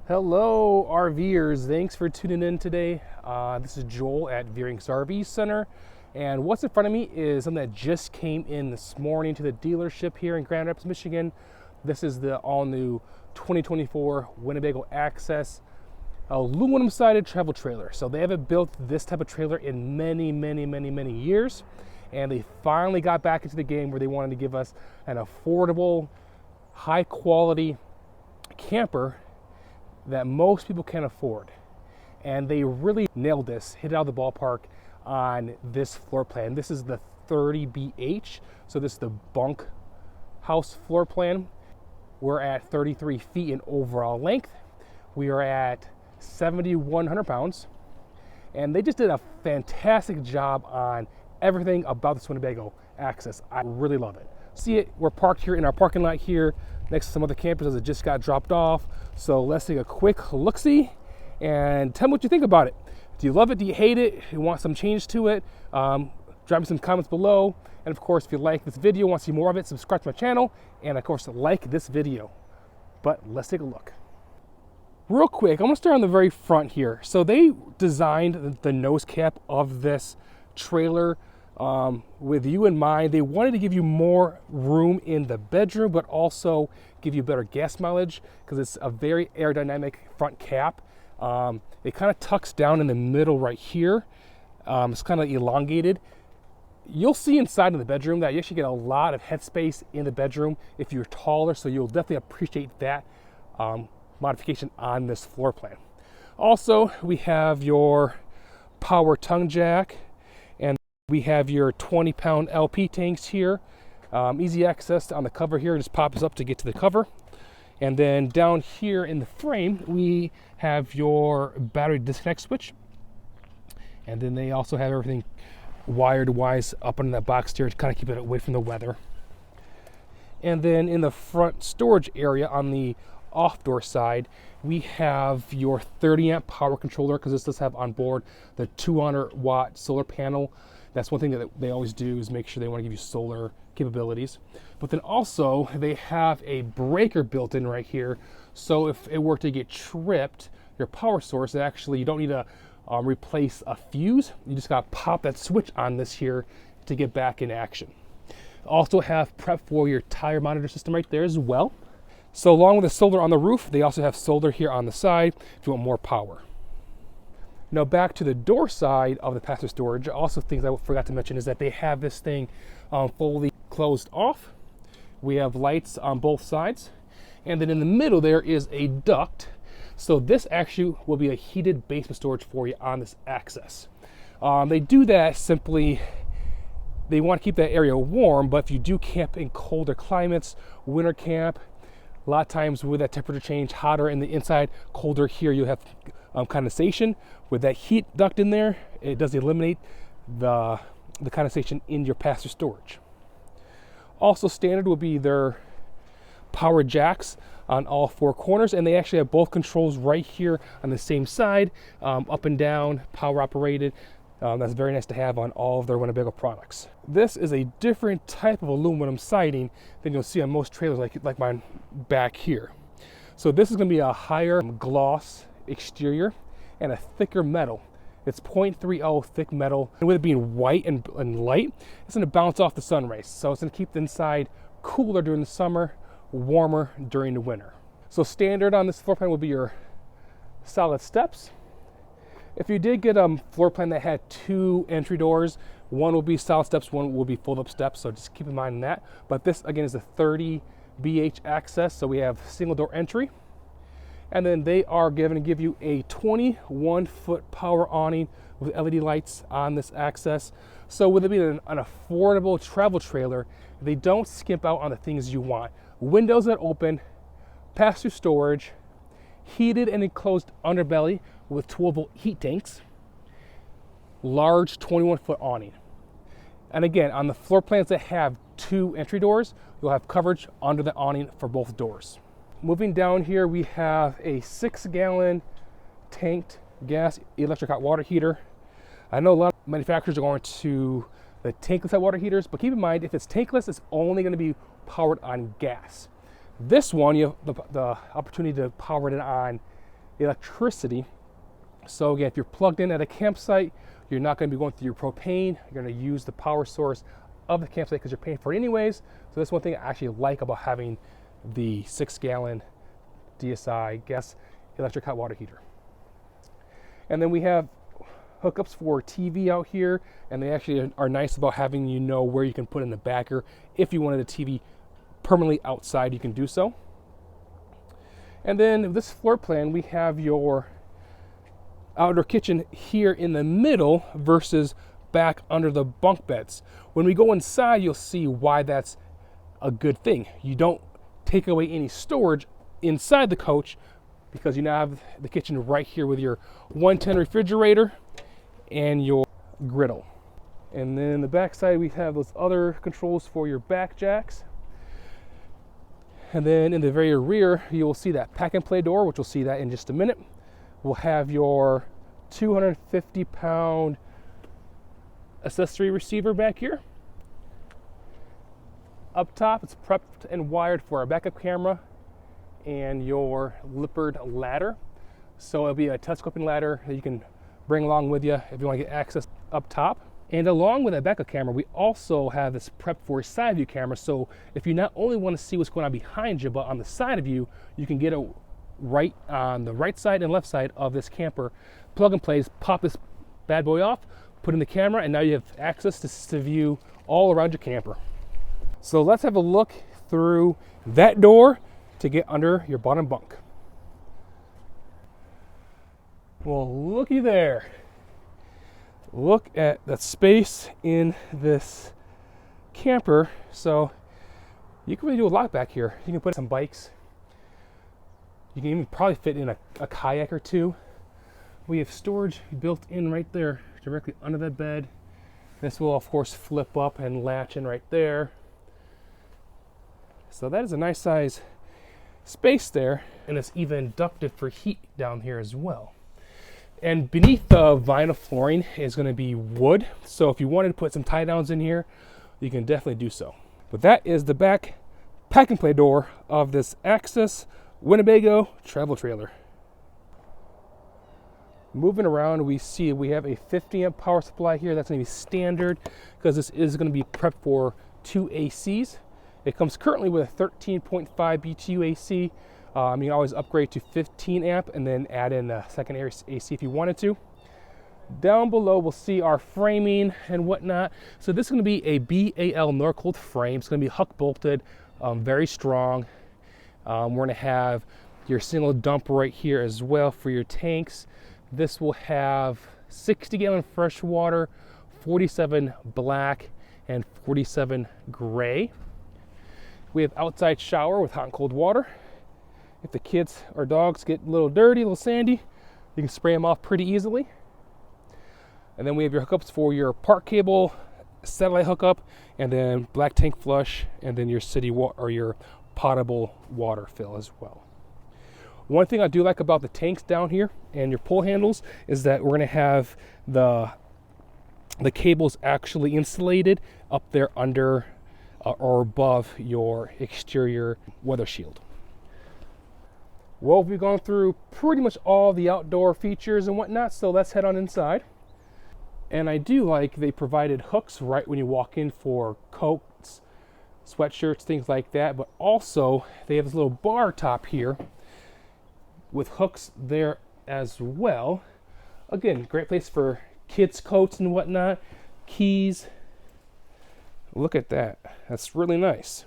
Hello RVers, thanks for tuning in today. This is Joel at Veurinks RV Center, and what's in front of me is something that just came in this morning to the dealership here in Grand Rapids, Michigan. This is the all-new 2024 Winnebago Access aluminum-sided travel trailer. So they haven't built this type of trailer in many years, and they finally got back into the game where they wanted to give us an affordable, high-quality camper that most people can afford. And they really nailed this, hit it out of the ballpark on this floor plan. This is the 30BH, so this is the bunk house floor plan. We're at 33 feet in overall length. We are at 7,100 pounds. And they just did a fantastic job on everything about this Winnebago Access. I really love it. See it, we're parked here in our parking lot here next to some other campers that just got dropped off. So let's take a quick look-see and tell me what you think about it. Do you love it? Do you hate it? You want some change to it? Drop me some comments below. And of course, if you like this video, want to see more of it, subscribe to my channel. And of course, like this video. But let's take a look. Real quick, I'm gonna start on the very front here. So they designed the nose cap of this trailer with you in mind. They wanted to give you more room in the bedroom, but also give you better gas mileage because it's a very aerodynamic front cap. It kind of tucks down in the middle right here. It's kind of elongated. You'll see inside of the bedroom that you actually get a lot of headspace in the bedroom if you're taller, so you'll definitely appreciate that modification on this floor plan. Also, we have your power tongue jack, and we have your 20-pound LP tanks here. Easy access on the cover here, just pops up to get to the cover. And then down here in the frame, we have your battery disconnect switch. And then they also have everything wired wise up in that box here to kind of keep it away from the weather. And then in the front storage area on the off door side, we have your 30 amp power controller, because this does have on board the 200-watt solar panel. That's one thing that they always do, is make sure they want to give you solar capabilities. But then also they have a breaker built in right here, so if it were to get tripped, your power source, actually you don't need to replace a fuse. You just got to pop that switch on this here to get back in action. Also have prep for your tire monitor system right there as well. So along with the solar on the roof, they also have solar here on the side if you want more power. Now back to the door side of the passenger storage, also things I forgot to mention is that they have this thing fully closed off. We have lights on both sides. And then in the middle there is a duct. So this actually will be a heated basement storage for you on this Access. They do that simply, they want to keep that area warm, but if you do camp in colder climates, winter camp, a lot of times with that temperature change, hotter in the inside, colder here, you have condensation. With that heat duct in there, it does eliminate the condensation in your passenger storage. Also standard will be their power jacks on all four corners, and they actually have both controls right here on the same side, up and down, power operated. That's very nice to have on all of their Winnebago products. This is a different type of aluminum siding than you'll see on most trailers like mine back here. So this is going to be a higher gloss exterior and a thicker metal. It's 0.30 thick metal, and with it being white and light, it's going to bounce off the sun rays. So it's going to keep the inside cooler during the summer, warmer during the winter. So standard on this floor plan will be your solid steps. If you did get a floor plan that had two entry doors, one will be solid steps, one will be fold-up steps, so just keep in mind that. But this, again, is a 30BH Access, so we have single door entry. And then they are going to give you a 21-foot power awning with LED lights on this Access. So with it being an affordable travel trailer, they don't skimp out on the things you want. Windows that open, pass-through storage, heated and enclosed underbelly with 12-volt heat tanks, large 21-foot awning. And again, on the floor plans that have two entry doors, you'll have coverage under the awning for both doors. Moving down here, we have a 6-gallon tanked gas electric hot water heater. I know a lot of manufacturers are going to the tankless hot water heaters, but keep in mind, if it's tankless, it's only going to be powered on gas. This one, you have the opportunity to power it on electricity. So again, if you're plugged in at a campsite, you're not going to be going through your propane. You're going to use the power source of the campsite because you're paying for it anyways. So that's one thing I actually like about having the 6-gallon DSI gas electric hot water heater. And then we have hookups for TV out here, and they actually are nice about having where you can put in the backer. If you wanted a TV permanently outside, you can do so. And then this floor plan, we have your outdoor kitchen here in the middle versus back under the bunk beds. When we go inside, you'll see why that's a good thing. You don't take away any storage inside the coach because you now have the kitchen right here with your 110 refrigerator and your griddle. And then in the back side, we have those other controls for your back jacks. And then in the very rear, you will see that pack and play door, which we'll see that in just a minute. We'll have your 250-pound accessory receiver back here. Up top, it's prepped and wired for a backup camera and your Lippard ladder. So it'll be a telescoping ladder that you can bring along with you if you want to get access up top. And along with that backup camera, we also have this prep for a side view camera. So if you not only want to see what's going on behind you, but on the side of you, you can get it right on the right side and left side of this camper. Plug and play, pop this bad boy off, put in the camera, and now you have access to view all around your camper. So let's have a look through that door to get under your bottom bunk. Well, looky there. Look at that space in this camper. So you can really do a lot back here. You can put some bikes. You can even probably fit in a kayak or two. We have storage built in right there, directly under the bed. This will of course flip up and latch in right there. So that is a nice size space there, and it's even ducted for heat down here as well. And beneath the vinyl flooring is going to be wood, so if you wanted to put some tie downs in here, you can definitely do so. But that is the back pack and play door of this Access Winnebago travel trailer. Moving around, we see we have a 50 amp power supply here. That's going to be standard because this is going to be prepped for 2 ACs. It comes currently with a 13.5 BTU AC. You can always upgrade to 15 amp and then add in a secondary AC if you wanted to. Down below, we'll see our framing and whatnot. So this is going to be a BAL Norcold frame. It's going to be huck bolted, very strong. We're going to have your single dump right here as well for your tanks. This will have 60 gallon fresh water, 47 black, and 47 gray. We have outside shower with hot and cold water. If the kids or dogs get a little dirty, a little sandy, you can spray them off pretty easily. And then we have your hookups for your park cable, satellite hookup, and then black tank flush, and then your city water or your potable water fill as well. One thing I do like about the tanks down here and your pull handles is that we're going to have the cables actually insulated up there under or above your exterior weather shield. Well, we've gone through pretty much all the outdoor features and whatnot, so let's head on inside. And I do like they provided hooks right when you walk in for coats, sweatshirts, things like that, but also they have this little bar top here with hooks there as well. Again, great place for kids' coats and whatnot, keys. Look at that. That's really nice.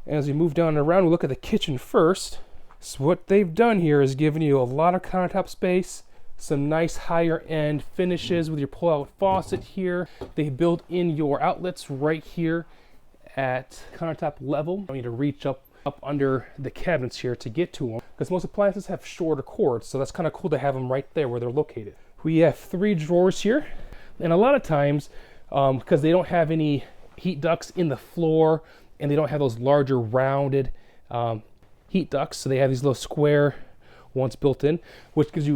As we move down and around, we look at the kitchen first. So what they've done here is given you a lot of countertop space, some nice higher end finishes with your pull-out faucet here. They built in your outlets right here at countertop level. You don't need to reach up under the cabinets here to get to them because most appliances have shorter cords, so that's kind of cool to have them right there where they're located. We have 3 drawers here, and a lot of times because they don't have any heat ducts in the floor and they don't have those larger rounded heat ducts, so they have these little square ones built in, which gives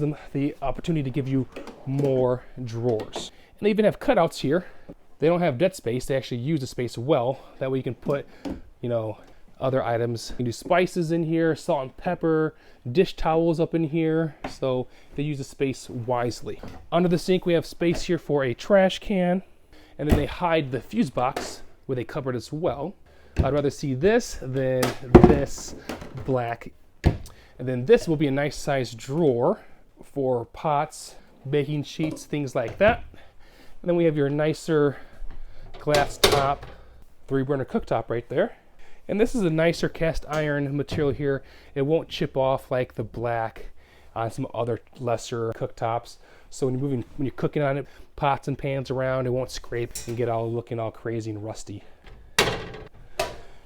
them the opportunity to give you more drawers. And they even have cutouts here. They don't have dead space. They actually use the space well. That way you can put, other items. You can do spices in here, salt and pepper, dish towels up in here. So they use the space wisely. Under the sink, we have space here for a trash can. And then they hide the fuse box with a cupboard as well. I'd rather see this than this black. And then this will be a nice sized drawer for pots, baking sheets, things like that. And then we have your nicer glass top, 3-burner cooktop right there. And this is a nicer cast iron material here. It won't chip off like the black on some other lesser cooktops. So when you're cooking on it, pots and pans around, it won't scrape and get all looking all crazy and rusty.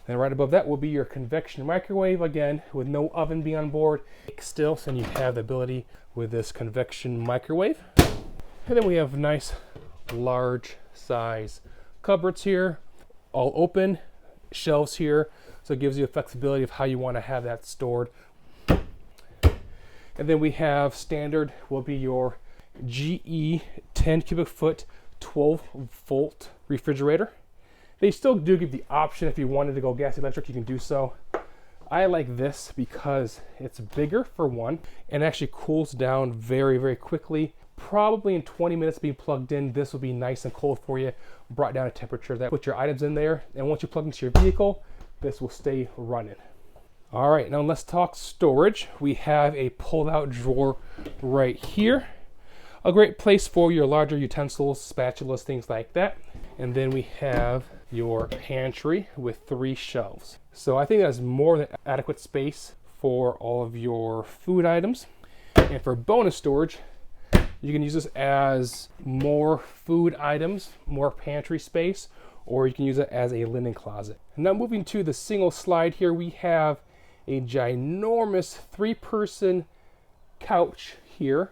And right above that will be your convection microwave, again, with no oven being on board. Still, so you have the ability with this convection microwave. And then we have nice, large size cupboards here, all open, shelves here. So it gives you a flexibility of how you want to have that stored. And then we have standard will be your GE 10 cubic foot 12 volt refrigerator. They still do give the option if you wanted to go gas electric, you can do so. I like this because it's bigger for one and actually cools down very, very quickly. Probably in 20 minutes being plugged in, this will be nice and cold for you, brought down a temperature that put your items in there. And once you plug into your vehicle, this will stay running. All right, now let's talk storage. We have a pulled out drawer right here. A great place for your larger utensils, spatulas, things like that. And then we have your pantry with 3 shelves. So I think that's more than adequate space for all of your food items. And for bonus storage, you can use this as more food items, more pantry space, or you can use it as a linen closet. And now moving to the single slide here, we have a ginormous 3-person couch here.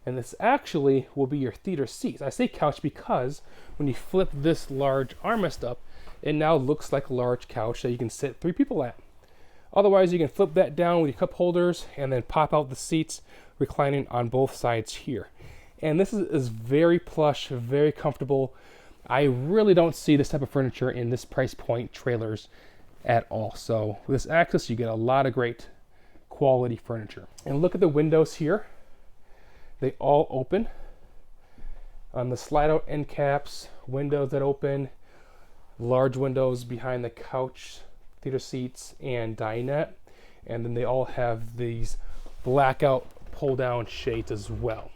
And this actually will be your theater seats. I say couch because when you flip this large armrest up, it now looks like a large couch that you can sit 3 people at. Otherwise, you can flip that down with your cup holders and then pop out the seats, reclining on both sides here. And this is very plush, very comfortable. I really don't see this type of furniture in this price point trailers at all. So with this Access, you get a lot of great quality furniture. And look at the windows here. They all open. On the slide out end caps, windows that open, large windows behind the couch, theater seats, and dinette. And then they all have these blackout pull down shades as well.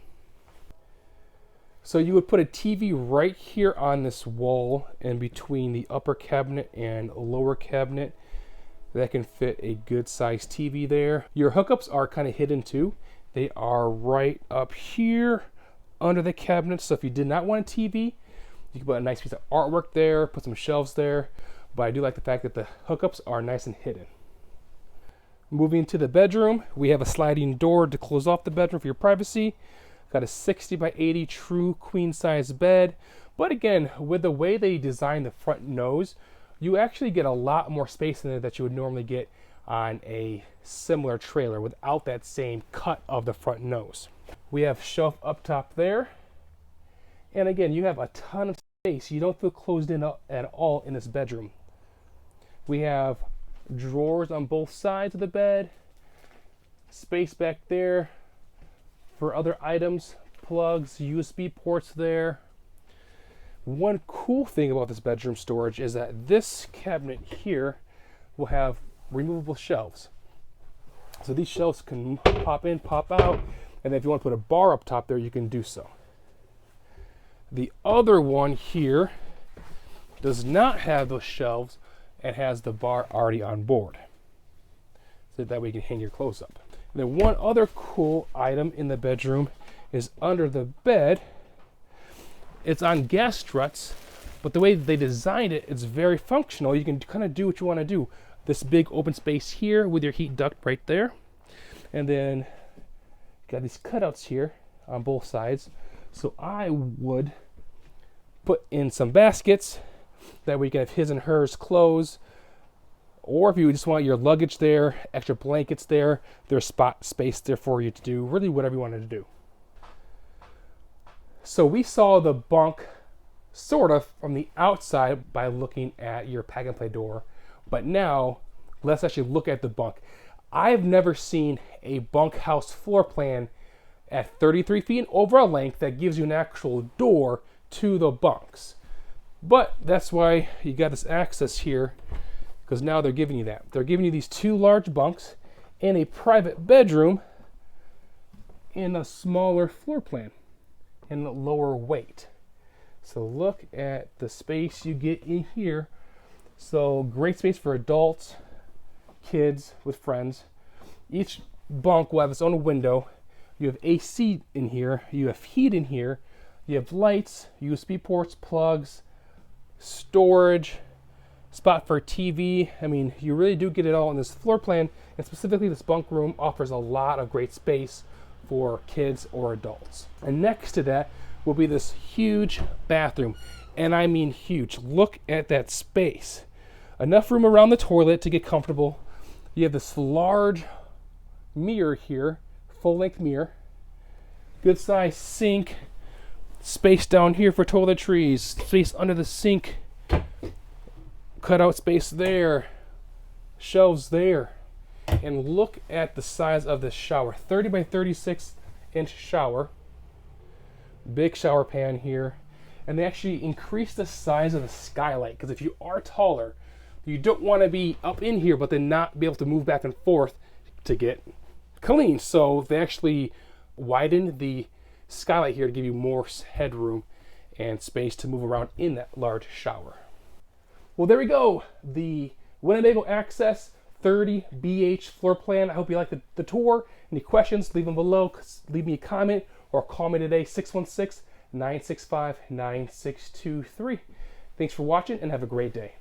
So you would put a TV right here on this wall in between the upper cabinet and lower cabinet. That can fit a good sized TV there. Your hookups are kind of hidden too. They are right up here under the cabinet. So if you did not want a TV, you can put a nice piece of artwork there, put some shelves there. But I do like the fact that the hookups are nice and hidden. Moving to the bedroom, we have a sliding door to close off the bedroom for your privacy. Got a 60 by 80 true queen size bed. But again, with the way they design the front nose, you actually get a lot more space in there that you would normally get on a similar trailer without that same cut of the front nose. We have shelf up top there. And again, you have a ton of space. You don't feel closed in at all in this bedroom. We have drawers on both sides of the bed. Space back there for other items, plugs, USB ports there. One cool thing about this bedroom storage is that this cabinet here will have removable shelves. So these shelves can pop in, pop out, and then if you want to put a bar up top there, you can do so. The other one here does not have those shelves and has the bar already on board. So that way you can hang your clothes up. And then one other cool item in the bedroom is under the bed. It's on gas struts, but the way they designed it, it's very functional. You can kind of do what you want to do. This big open space here with your heat duct right there. And then got these cutouts here on both sides. So I would put in some baskets. That way you can have his and hers clothes. Or if you just want your luggage there, extra blankets there, there's space there for you to do really whatever you wanted to do. So we saw the bunk sort of from the outside by looking at your pack and play door. But now let's actually look at the bunk. I've never seen a bunkhouse floor plan at 33 feet overall length that gives you an actual door to the bunks. But that's why you got this access here, because now they're giving you that. They're giving you these 2 large bunks and a private bedroom in a smaller floor plan and lower weight. So look at the space you get in here. So great space for adults, kids, with friends. Each bunk will have its own window. You have AC in here, you have heat in here, you have lights, USB ports, plugs, storage, spot for TV. I mean, you really do get it all in this floor plan, and specifically this bunk room offers a lot of great space for kids or adults. And next to that will be this huge bathroom, and I mean huge. Look at that space. Enough room around the toilet to get comfortable. You have this large mirror here, full-length mirror, good size sink, space down here for toiletries, space under the sink, cutout space there, shelves there. And look at the size of this shower, 30 by 36 inch shower, big shower pan here. And they actually increase the size of the skylight, because if you are taller, you don't want to be up in here but then not be able to move back and forth to get clean. So they actually widen the skylight here to give you more headroom and space to move around in that large shower. Well, there we go. The Winnebago Access 30 BH floor plan. I hope you liked the tour. Any questions, leave them below. Leave me a comment or call me today, 616-965-9623. Thanks for watching and have a great day.